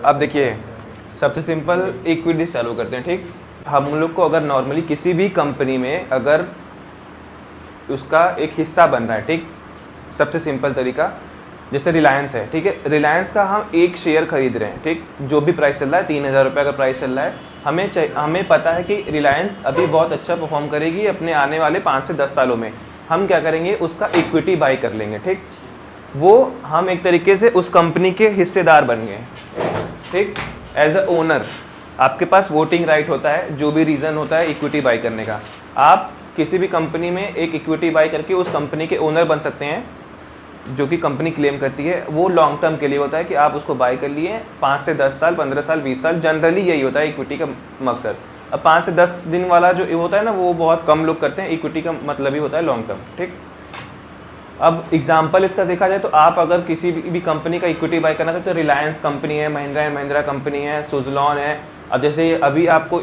अब देखिए, सबसे सिंपल इक्विटी चालू करते हैं, ठीक। हम लोग को अगर नॉर्मली किसी भी कंपनी में अगर उसका एक हिस्सा बन रहा है, ठीक, सबसे सिंपल तरीका जैसे रिलायंस है, ठीक है, रिलायंस का हम एक शेयर खरीद रहे हैं, ठीक, जो भी प्राइस चल रहा है 3000 रुपये का प्राइस चल रहा है, हमें पता है कि रिलायंस अभी बहुत अच्छा परफॉर्म करेगी अपने आने वाले 5 से 10 सालों में। हम क्या करेंगे, उसका इक्विटी बाई कर लेंगे, ठीक। वो हम एक तरीके से उस कंपनी के हिस्सेदार बन गए, ठीक। एज अ ओनर आपके पास वोटिंग राइट होता है, जो भी रीज़न होता है इक्विटी बाई करने का। आप किसी भी कंपनी में एक इक्विटी बाई करके उस कंपनी के ओनर बन सकते हैं, जो कि कंपनी क्लेम करती है। वो लॉन्ग टर्म के लिए होता है कि आप उसको बाई कर लिए 5 से 10 साल, 15 साल, 20 साल, जनरली यही होता है इक्विटी का मकसद। अब 5 से 10 दिन वाला जो होता है ना, वो बहुत कम लोग करते हैं। इक्विटी का मतलब ही होता है लॉन्ग टर्म, ठीक। अब एग्जाम्पल इसका देखा जाए तो आप अगर किसी भी कंपनी का इक्विटी बाई करना चाहते हो तो रिलायंस कंपनी है, महिंद्रा एंड महिंद्रा कंपनी है, सुजलॉन है। अब जैसे अभी आपको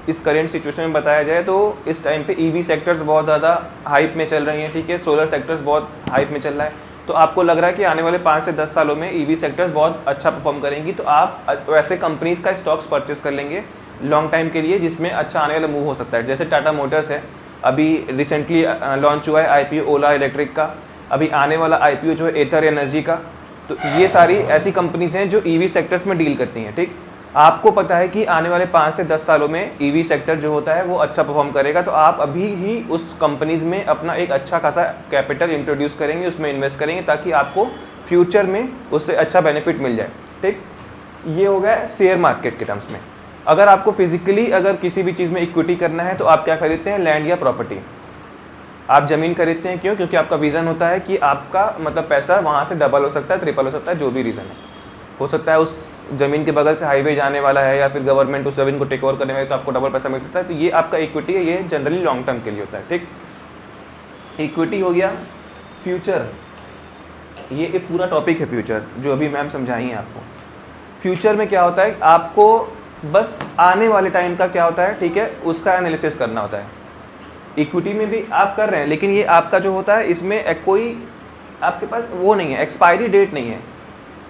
इस करेंट सिचुएशन में बताया जाए तो इस टाइम पे ईवी सेक्टर्स बहुत ज़्यादा हाइप में चल रही हैं, ठीक है, सोलर सेक्टर्स बहुत हाइप में चल रहा है। तो आपको लग रहा है कि आने वाले 5 से 10 सालों में ईवी सेक्टर्स बहुत अच्छा परफॉर्म करेंगी, तो आप वैसे कंपनीज का स्टॉक्स परचेस कर लेंगे लॉन्ग टाइम के लिए, जिसमें अच्छा आने वाला मूव हो सकता है। जैसे टाटा मोटर्स है, अभी रिसेंटली लॉन्च हुआ है आईपीओ ओला इलेक्ट्रिक का, अभी आने वाला आईपीओ जो है एथर एनर्जी का। तो ये सारी ऐसी कंपनीज हैं जो ईवी सेक्टर्स में डील करती हैं, ठीक। आपको पता है कि आने वाले 5 से 10 सालों में ईवी सेक्टर जो होता है वो अच्छा परफॉर्म करेगा, तो आप अभी ही उस कंपनीज में अपना एक अच्छा खासा कैपिटल इंट्रोड्यूस करेंगे, उसमें इन्वेस्ट करेंगे, ताकि आपको फ्यूचर में उससे अच्छा बेनिफिट मिल जाए, ठीक। ये हो गया शेयर मार्केट के टर्म्स में। अगर आपको फिजिकली अगर किसी भी चीज़ में इक्विटी करना है तो आप क्या खरीदते हैं, लैंड या प्रॉपर्टी। आप ज़मीन खरीदते हैं, क्यों? क्योंकि आपका विज़न होता है कि आपका मतलब पैसा वहाँ से डबल हो सकता है, ट्रिपल हो सकता है, जो भी रीज़न है। हो सकता है उस ज़मीन के बगल से हाईवे जाने वाला है, या फिर गवर्नमेंट उस ज़मीन को टेक ओवर करने वाली, तो आपको डबल पैसा मिल सकता है। तो ये आपका इक्विटी है, ये जनरली लॉन्ग टर्म के लिए होता है, ठीक। इक्विटी हो गया। फ्यूचर, ये एक पूरा टॉपिक है फ्यूचर, जो अभी मैम समझाई है आपको। फ्यूचर में क्या होता है, आपको बस आने वाले टाइम का क्या होता है, ठीक है, उसका एनालिसिस करना होता है। इक्विटी में भी आप कर रहे हैं, लेकिन ये आपका जो होता है इसमें कोई आपके पास वो नहीं है, एक्सपायरी डेट नहीं है।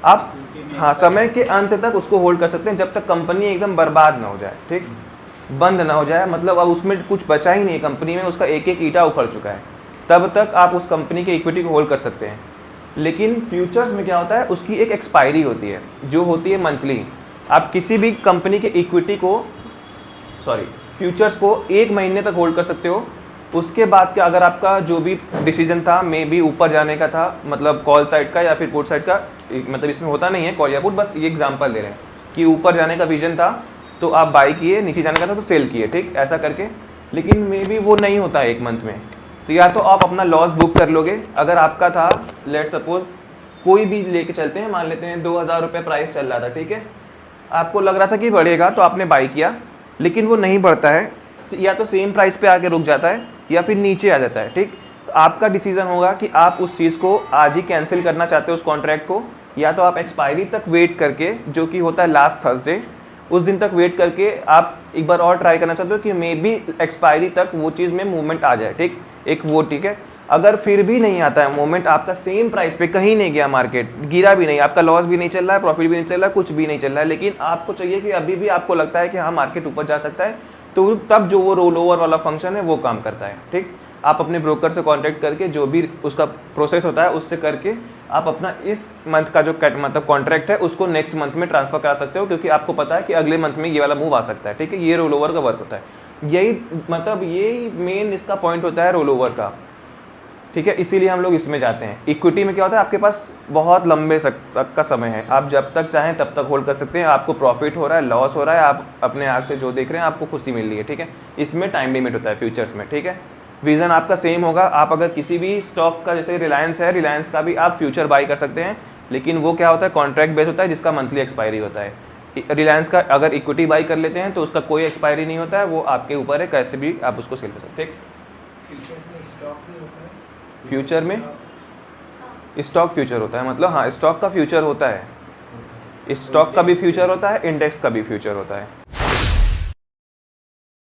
आप हाँ समय के अंत तक उसको होल्ड कर सकते हैं, जब तक कंपनी एकदम बर्बाद ना हो जाए, ठीक, बंद ना हो जाए, मतलब अब उसमें कुछ बचा ही नहीं है कंपनी में, उसका एक एक ईंटा उखड़ चुका है, तब तक आप उस कंपनी के इक्विटी को होल्ड कर सकते हैं। लेकिन फ्यूचर्स में क्या होता है, उसकी एक एक्सपायरी होती है, जो होती है मंथली। आप किसी भी कंपनी के इक्विटी को फ्यूचर्स को 1 महीने तक होल्ड कर सकते हो। उसके बाद क्या, अगर आपका जो भी डिसीजन था, मे बी ऊपर जाने का था, मतलब कॉल साइड का या फिर पुट साइड का, मतलब इसमें होता नहीं है कॉल या पुट, बस ये एग्जांपल दे रहे हैं कि ऊपर जाने का विजन था तो आप बाई किए, नीचे जाने का था तो सेल किए, ठीक, ऐसा करके। लेकिन मे बी वो नहीं होता है 1 मंथ में, तो या तो आप अपना लॉस बुक कर लोगे। अगर आपका था, लेट सपोज कोई भी लेके चलते हैं, मान लेते हैं 2000 रुपये प्राइस चल रहा था, ठीक है, आपको लग रहा था कि बढ़ेगा तो आपने बाई किया, लेकिन वो नहीं बढ़ता है, या तो सेम प्राइस पे आके रुक जाता है या फिर नीचे आ जाता है, ठीक। तो आपका डिसीजन होगा कि आप उस चीज़ को आज ही कैंसिल करना चाहते हो, उस कॉन्ट्रैक्ट को, या तो आप एक्सपायरी तक वेट करके, जो कि होता है लास्ट थर्सडे, उस दिन तक वेट करके आप एक बार और ट्राई करना चाहते हो कि मे बी एक्सपायरी तक वो चीज़ में मूवमेंट आ जाए, ठीक, एक वो, ठीक है। अगर फिर भी नहीं आता है मूवमेंट, आपका सेम प्राइस पे कहीं नहीं गया, मार्केट गिरा भी नहीं, आपका लॉस भी नहीं चल रहा है, प्रॉफिट भी नहीं चल रहा है, कुछ भी नहीं चल रहा है, लेकिन आपको चाहिए कि अभी भी आपको लगता है कि हाँ मार्केट ऊपर जा सकता है, तो तब जो वो रोल ओवर वाला फंक्शन है वो काम करता है, ठीक। आप अपने ब्रोकर से कांटेक्ट करके, जो भी उसका प्रोसेस होता है उससे करके, आप अपना इस मंथ का जो मतलब कॉन्ट्रैक्ट है उसको नेक्स्ट मंथ में ट्रांसफर करा सकते हो, क्योंकि आपको पता है कि अगले मंथ में ये वाला मूव आ सकता है, ठीक है। ये रोल ओवर का वर्क होता है, यही मतलब यही मेन इसका पॉइंट होता है रोल ओवर का, ठीक है। इसीलिए हम लोग इसमें जाते हैं। इक्विटी में क्या होता है, आपके पास बहुत लंबे तक का समय है, आप जब तक चाहें तब तक होल्ड कर सकते हैं, आपको प्रॉफिट हो रहा है, लॉस हो रहा है, आप अपने आँख से जो देख रहे हैं आपको खुशी मिल रही है, ठीक है। इसमें टाइम लिमिट होता है फ्यूचर्स में, ठीक है। विजन आपका सेम होगा। आप अगर किसी भी स्टॉक का, जैसे रिलायंस है, रिलायंस का भी आप फ्यूचर बाई कर सकते हैं, लेकिन वो क्या होता है, कॉन्ट्रैक्ट बेस होता है, जिसका मंथली एक्सपायरी होता है। रिलायंस का अगर इक्विटी बाई कर लेते हैं तो उसका कोई एक्सपायरी नहीं होता है, वो आपके ऊपर है, कैसे भी आप उसको सेल कर सकते हैं, ठीक। फ्यूचर में स्टॉक फ्यूचर होता है, मतलब हाँ, स्टॉक का फ्यूचर होता है, स्टॉक का भी फ्यूचर होता है, इंडेक्स का भी फ्यूचर होता है।